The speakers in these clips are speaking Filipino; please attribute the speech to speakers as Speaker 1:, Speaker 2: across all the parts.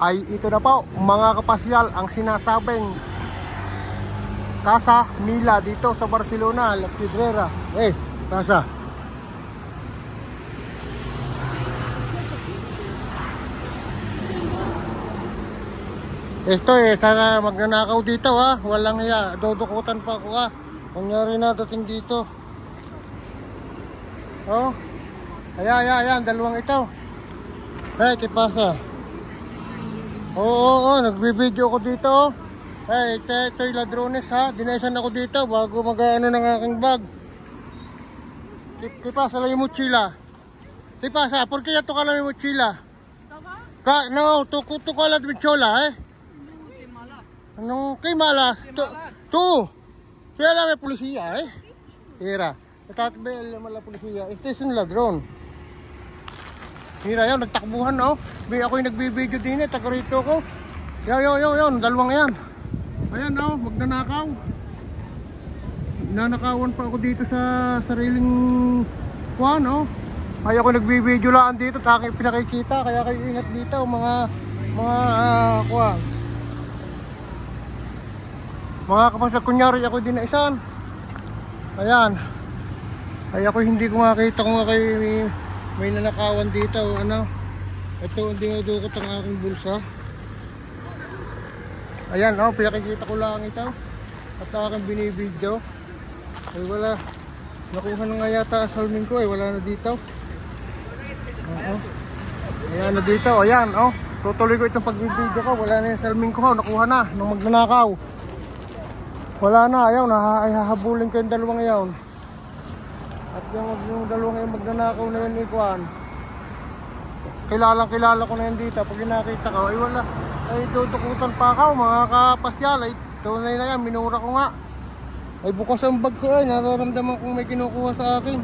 Speaker 1: ay ito na po mga kapasyal ang sinasabing Casa Mila dito sa Barcelona, La Pedrera. Casa. Ito sana magnanakaw dito ha. Walang hiya. Dudukutan pa ako ha. Kunyari na dating dito. Oh. Ayan. Dalawang ito. Kipasa. Oo. Nagbibideo ko dito. Ito'y ladrones ha. Dinesan ako dito bago mag-ano ng aking bag. Kipasa lang yung mochila. Kipasa, ¿por qué ya toca la mochila? No, tú la mochila No, qué malas. Tú. Kaya may pulisya Mira. Natatbel naman la pulisya. Este es un ladrón. Mira yun, nagtakbuhan Ako yung nagbibideo din taga rito ko. Yun, dalawang yan. Ayan magnanakaw. Nanakawan pa ako dito sa sariling kuwan Ay ako nagbibideo lang dito, pinakikita. Kaya kayo ingat dito mga kuwan. Mga kapasal, kunyari ako din na isan. Ayan. Ay ako hindi ko makita kung kayo may nanakawan dito. Ito hindi madukot ang aking bulsa. Ayan pinakikita ko lang ito. At sa aking binibidyo. Ay wala. Nakuha na nga yata salmin ko wala na dito. Ayan na dito. Ayan tutuloy ko itong pagbibidyo ko. Wala na yung salmin ko. Nakuha na nung magnanakaw. Wala na, ayaw na, hahabulin ko yung dalawang yawn. At yung dalawang yawn magnanakaw na yun ikuan. Kilala ko na yun dito. Pag nakita ko, ay wala. Ay tutukutan pa ako, mga kapasyal. Ay tunay na yan, minura ko nga. Ay bukas ang bag ko nararamdaman kong may kinukuha sa akin.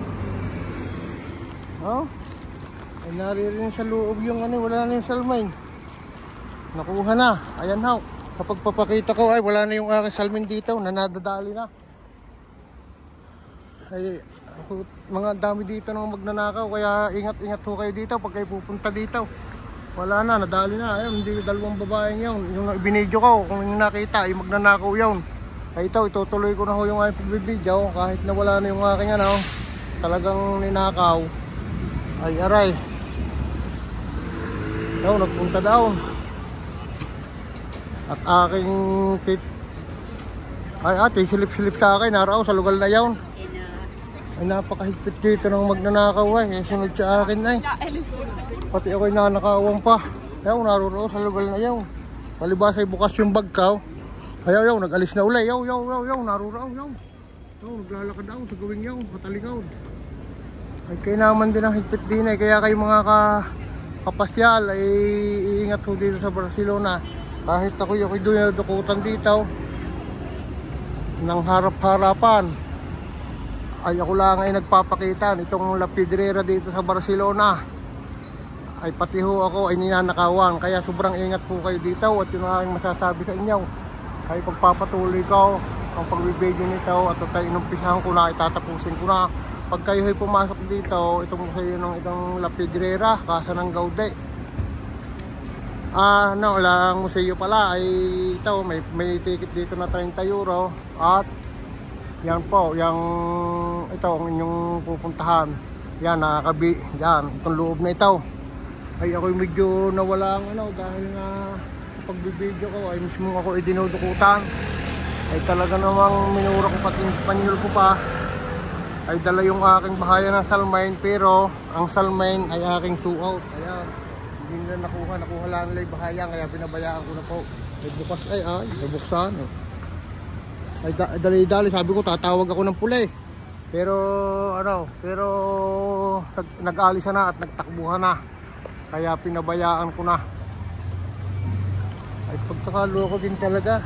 Speaker 1: Ay naririnig sa loob yung wala na yung salmay. Nakuha na, ayan Kapag papakita ko wala na yung aking salmin dito, nadadali na. Ay mga dami dito nang magnanakaw, kaya ingat ho kayo dito pag kayo pupunta dito. Wala na, nadali na. Ayun, hindi dalawang babaeng yun. Yung binidyo ko, kung yung nakita, yung magnanakaw yun. Ay ito, itutuloy ko na ho yung aking pagbibidyo kahit na wala na yung aking talagang ninakaw. Ay aray. Nagpunta daw. At aking silip-silip sa akin, naraw sa lugar na yawn. Ay napakahigpit dito ng magnanakaw sunod sa akin Pati ako'y nanakawang pa. Naroroon sa lugar na yawn. Palibas ay bukas yung bag ka. Ayaw, nag-alis na uli. Naroroon. Naglalakad daw sa gawing yawn, pataligaw. Ay kayo naman din ang higpit din kaya kayo mga kapasyal ay iingat ho dito sa Barcelona. Kahit ako'y doon dukutan dito ng harap-harapan ay ako lang ay nagpapakita nitong La Pedrera dito sa Barcelona ay pati ho ako ay ninanakawan, kaya sobrang ingat po kayo dito. At yun ang aking masasabi sa inyo ay pagpapatuloy ko ang pagbibideo nito at inumpisahan ko na, itatapusin ko na. Pag kayo ay pumasok dito itong La Pedrera, Casa ng Gaude lang museo pala ay ito may ticket dito na 30 euro at yan po ito ang inyong pupuntahan nakakabi itong loob na ito ay ako medyo nawalang dahil nga sa pagbibideo ko ay mismo ako dinudukutan ay talaga namang minura ko pati yung Espanyol ko pa ay dala yung aking bahaya ng salmain pero ang salmain ay aking suot. Hindi nila nakuha lang nila yung bahayang kaya binabayaan ko na po. Ay bukas buksan. Ay dali sabi ko tatawag ako ng pula Pero nag-alisa na at nagtakbuhan na. Kaya pinabayaan ko na. Ay pagkakaloko din talaga.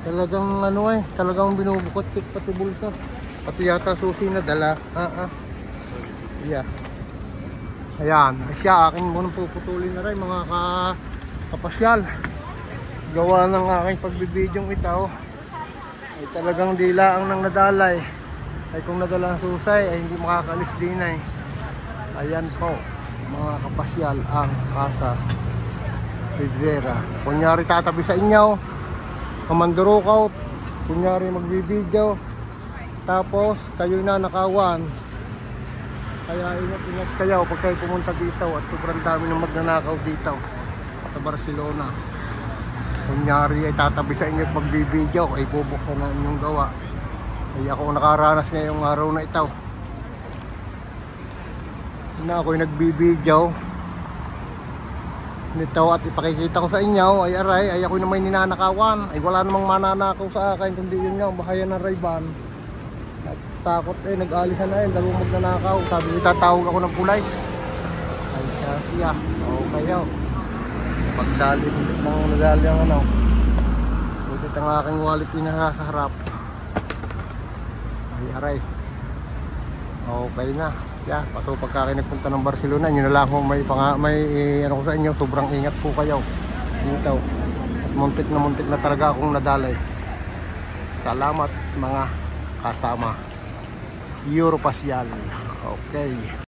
Speaker 1: Talagang talagang binubukot pati bulsa. Pati yata susi na dala. Ayan, siya aking munang puputulin na rin mga kapasyal. Gawa ng aking pagbibidyong ito ay talagang dila ang nang nadalay. Ay kung nadala ang susay ay hindi makakalis din Ayan po. mga kapasyal ang Casa Pedrera. Kunyari tatabi sa inyo, kamandurukaw, kunyari magbibideo, tapos kayo na nakawan. Kaya ingat-ingat kayo pag kayo pumunta dito at sobrang dami ng magnanakaw dito sa Barcelona. Kunyari ay tatabi sa inyo at magbibideo, ay bubuksan na inyong gawa. Ay ako nakaranas ngayong araw na ito. Na ako'y nagbibideo nito at ipakikita ko sa inyo ay aray, ay ako'y na may ninanakawan. Ay wala namang mananakaw sa akin kundi yun nga, bahaya ng Ray-Ban. At takot nag-alisan na yun, dalawang magnanakaw. Sabi ko tatawag ako ng pulis. Ay siya, okay yaw. Pagdali ng nadali ang ano, butit ang aking wallet yung nasa harap. Ay aray, okay na. Yeah, paso pagka kayo nagpunta ng Barcelona, nyo na lang kung may ano ko sa inyo, sobrang ingat po kayo dito. At muntik na talaga akong nadalay. Salamat mga kasama Europasyal. Okay.